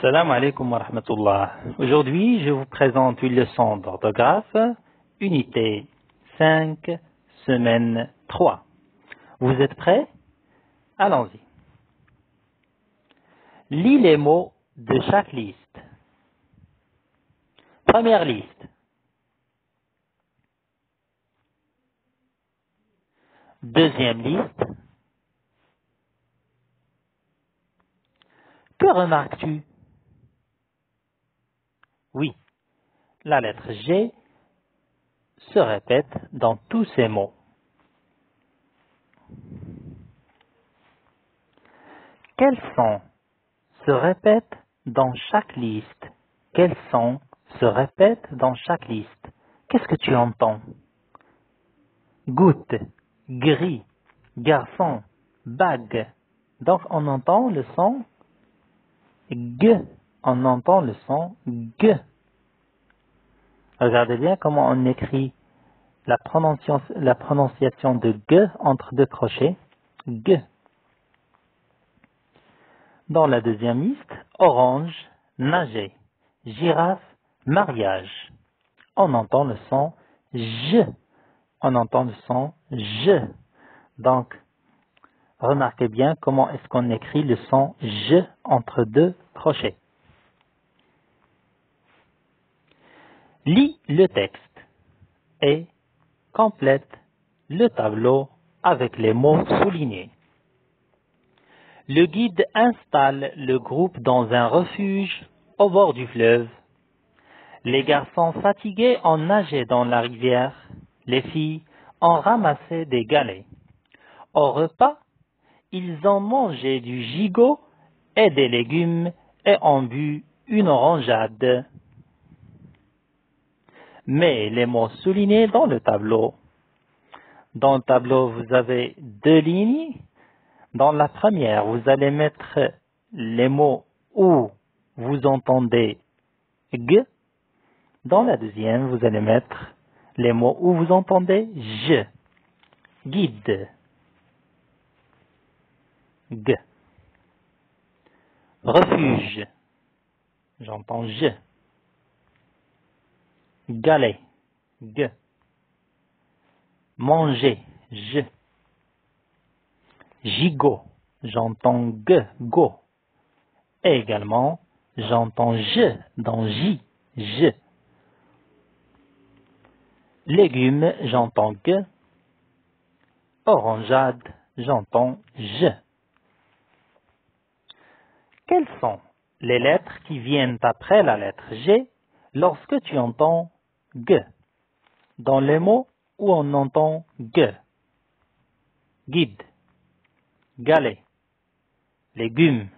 Salam alaikum wa rahmatullah. Aujourd'hui, je vous présente une leçon d'orthographe, unité 5, semaine 3. Vous êtes prêts? Allons-y. Lis les mots de chaque liste. Première liste. Deuxième liste. Que remarques-tu? Oui, la lettre G se répète dans tous ces mots. Quels sons se répètent dans chaque liste? Quels sons se répètent dans chaque liste? Qu'est-ce que tu entends? Goutte, gris, garçon, bague. Donc on entend le son G. On entend le son G. Regardez bien comment on écrit la prononciation de G entre deux crochets. G. Dans la deuxième liste, orange, nager, girafe, mariage. On entend le son J. On entend le son J. Donc, remarquez bien comment est-ce qu'on écrit le son J entre deux crochets. Lis le texte et complète le tableau avec les mots soulignés. Le guide installe le groupe dans un refuge au bord du fleuve. Les garçons fatigués ont nagé dans la rivière. Les filles ont ramassé des galets. Au repas, ils ont mangé du gigot et des légumes et ont bu une orangeade. Mets les mots soulignés dans le tableau. Dans le tableau, vous avez deux lignes. Dans la première, vous allez mettre les mots où vous entendez G. Dans la deuxième, vous allez mettre les mots où vous entendez J. Guide. G. Refuge. J'entends J. Galet. G. Manger. J. Gigot. J'entends G. Go. Et également, j'entends J dans J. J. Légumes, j'entends G. Orangeade, j'entends J. Quelles sont les lettres qui viennent après la lettre G lorsque tu entends G? Dans les mots où on entend G. Guide, galet, légumes,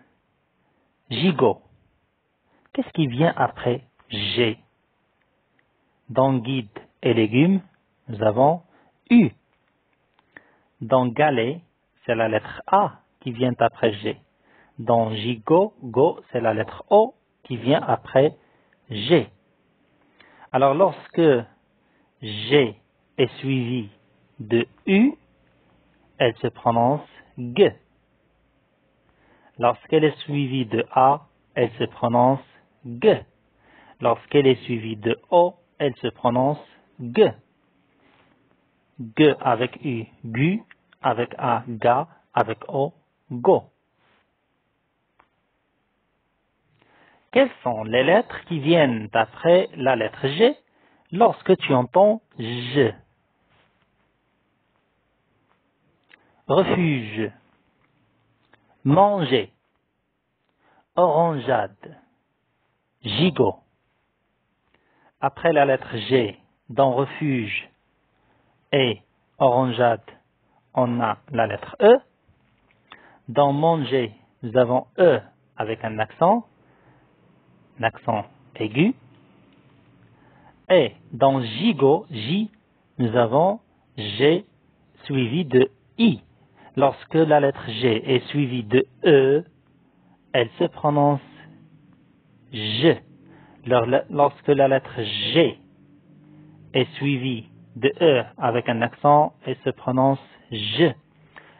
gigot. Qu'est-ce qui vient après G? Dans guide et légumes, nous avons U. Dans galet, c'est la lettre A qui vient après G. Dans gigot, go, c'est la lettre O qui vient après G. Alors lorsque G est suivi de U, elle se prononce G. Lorsqu'elle est suivie de A, elle se prononce G. Lorsqu'elle est suivie de O, elle se prononce G. G avec U, gu, avec A, ga, avec O, go. Quelles sont les lettres qui viennent après la lettre G lorsque tu entends J? Refuge, manger, orangeade, gigot. Après la lettre G, dans refuge et orangeade, on a la lettre E. Dans manger, nous avons E avec un accent aigu. Et dans gigot, J, nous avons G suivi de I. Lorsque la lettre G est suivie de E, elle se prononce J. Lorsque la lettre G est suivie de E avec un accent, elle se prononce J.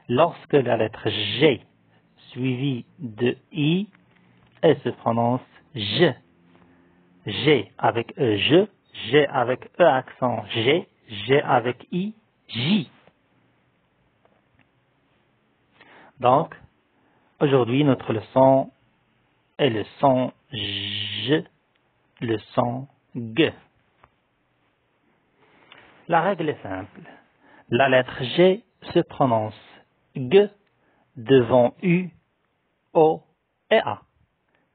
Lorsque la lettre G suivie de I, elle se prononce je. G avec E, je. G avec E accent, G. G avec I, J. Donc, aujourd'hui, notre leçon est le son J, le son G. La règle est simple. La lettre G se prononce G devant U, O et A,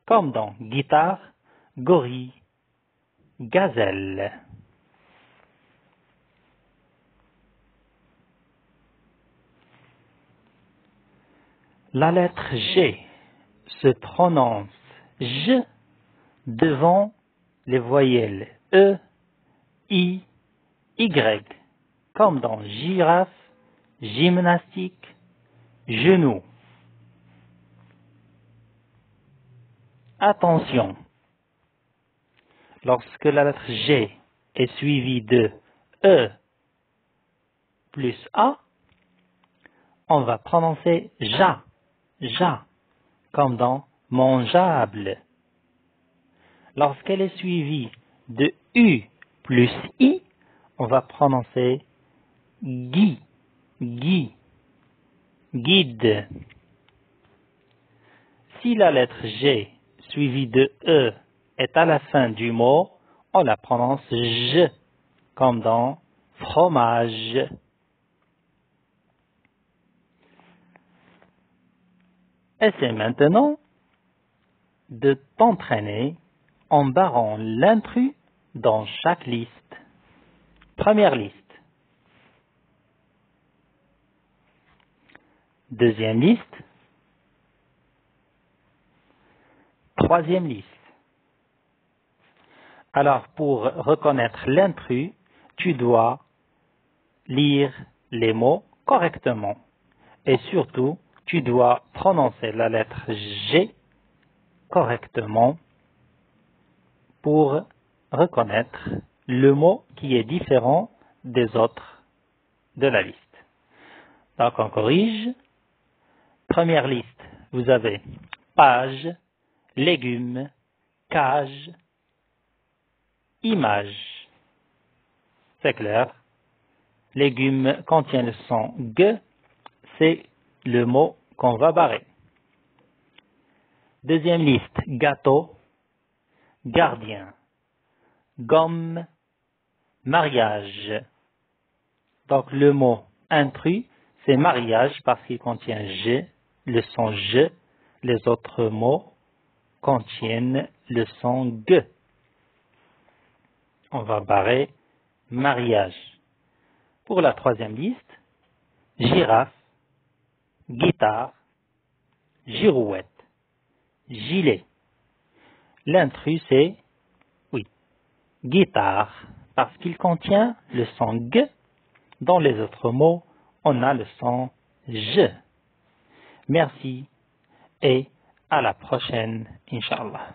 comme dans guitare, gorille, gazelle. La lettre G se prononce J devant les voyelles E, I, Y, comme dans girafe, gymnastique, genou. Attention, lorsque la lettre G est suivie de E plus A, on va prononcer ja, ja, comme dans mangeable. Lorsqu'elle est suivie de U plus I, on va prononcer gui, gui, guide. Si la lettre G suivie de E est à la fin du mot, on la prononce J, comme dans fromage. Essaie maintenant de t'entraîner en barrant l'intrus dans chaque liste. Première liste. Deuxième liste. Troisième liste. Alors, pour reconnaître l'intrus, tu dois lire les mots correctement. Et surtout, tu dois prononcer la lettre G correctement pour reconnaître le mot qui est différent des autres de la liste. Donc, on corrige. Première liste, vous avez page, légumes, cage, image. C'est clair. Légumes contient le son G, c'est le mot qu'on va barrer. Deuxième liste, gâteau, gardien, gomme, mariage. Donc le mot intrus, c'est mariage parce qu'il contient G, le son G. Les autres mots contiennent le son G. On va barrer mariage. Pour la troisième liste, girafe, guitare, girouette, gilet. L'intrus, c'est, oui, guitare, parce qu'il contient le son G. Dans les autres mots, on a le son J. Merci et à la prochaine, Inch'Allah.